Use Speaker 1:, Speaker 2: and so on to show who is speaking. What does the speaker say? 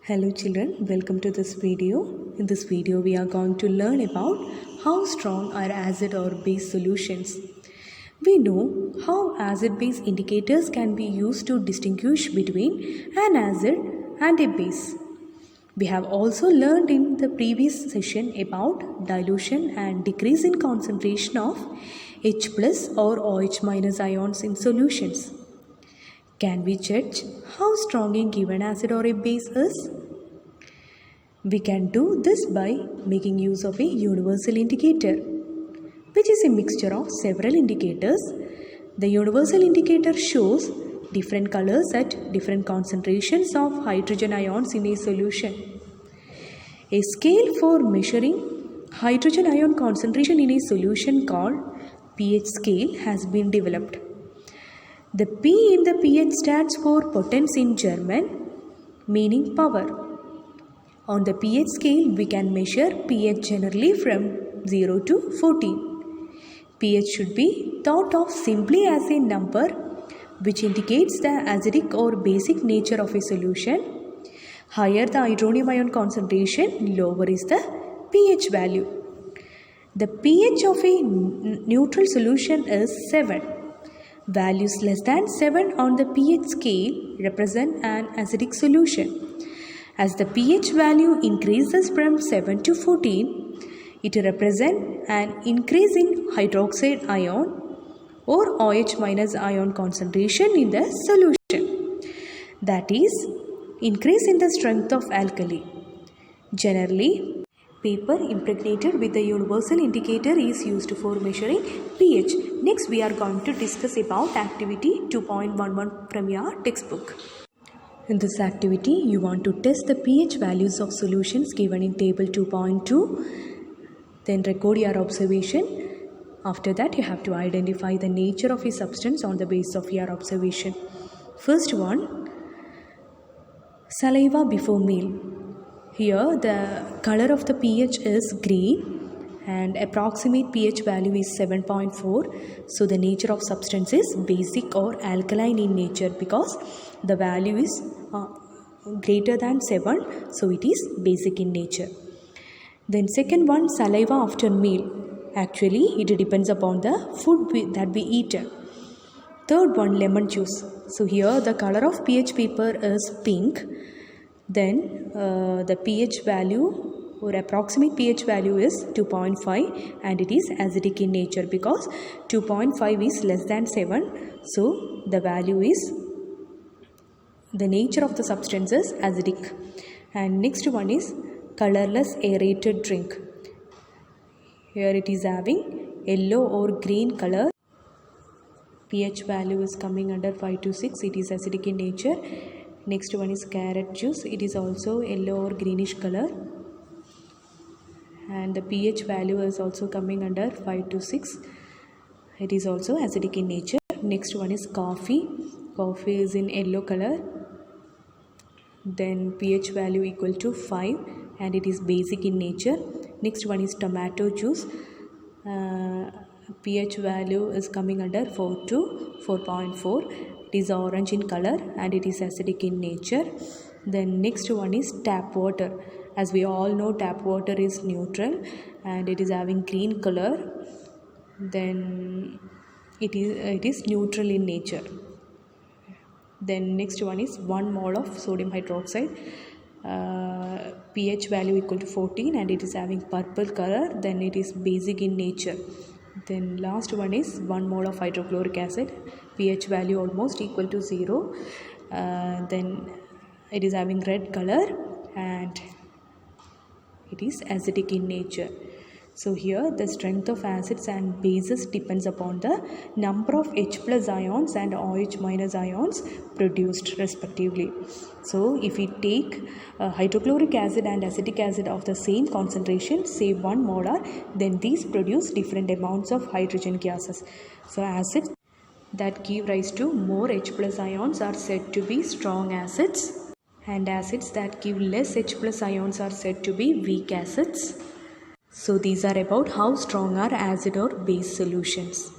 Speaker 1: Hello children, welcome to this video. In this video we are going to learn about how strong are acid or base solutions. We know how acid-base indicators can be used to distinguish between an acid and a base. We have also learned in the previous session about dilution and decrease in concentration of H plus or OH minus ions in solutions. Can we judge how strong a given acid or a base is? We can do this by making use of a universal indicator, which is a mixture of several indicators. The universal indicator shows different colors at different concentrations of hydrogen ions in a solution. A scale for measuring hydrogen ion concentration in a solution called pH scale has been developed. The P in the pH stands for potence in German, meaning power. On the pH scale, we can measure pH generally from 0 to 14. pH should be thought of simply as a number which indicates the acidic or basic nature of a solution. Higher the hydronium ion concentration, lower is the pH value. The pH of a neutral solution is 7. Values less than 7 on the pH scale represent an acidic solution. As the pH value increases from 7 to 14, it represents an increase in hydroxide ion or OH minus ion concentration in the solution. That is, increase in the strength of alkali. Generally, paper impregnated with the universal indicator is used for measuring pH. Next, we are going to discuss about activity 2.11 from your textbook. In this activity, you want to test the pH values of solutions given in table 2.2. Then record your observation. After that, you have to identify the nature of a substance on the basis of your observation. First one, saliva before meal. Here the color of the pH is green and approximate pH value is 7.4. So the nature of substance is basic or alkaline in nature because the value is greater than 7. So it is basic in nature. Then second one, saliva after meal. Actually it depends upon the food that we eat. Third one, lemon juice. So here the color of pH paper is pink. Then the pH value or approximate pH value is 2.5 and it is acidic in nature because 2.5 is less than 7. So the value is, the nature of the substance is acidic. And next one is colorless aerated drink. Here it is having yellow or green color. pH value is coming under 5 to 6. It is acidic in nature. Next one is carrot juice. It is also yellow or greenish color. And the pH value is also coming under 5 to 6. It is also acidic in nature. Next one is coffee. Coffee is in yellow color. Then pH value equal to 5 and it is basic in nature. Next one is tomato juice. pH value is coming under 4 to 4.4. It is orange in color and it is acidic in nature. Then next one is tap water. As we all know, tap water is neutral and it is having green color. Then it is neutral in nature. Then next one is 1 mole of sodium hydroxide. pH value equal to 14 and it is having purple color. Then it is basic in nature. Then last one is 1 mole of hydrochloric acid. pH value almost equal to 0. Then it is having red color and it is acidic in nature. So here the strength of acids and bases depends upon the number of H plus ions and OH minus ions produced respectively. So if we take hydrochloric acid and acetic acid of the same concentration, say 1 molar, then these produce different amounts of hydrogen gases. So acids that give rise to more H plus ions are said to be strong acids and acids that give less H plus ions are said to be weak acids. So these are about how strong are acid or base solutions.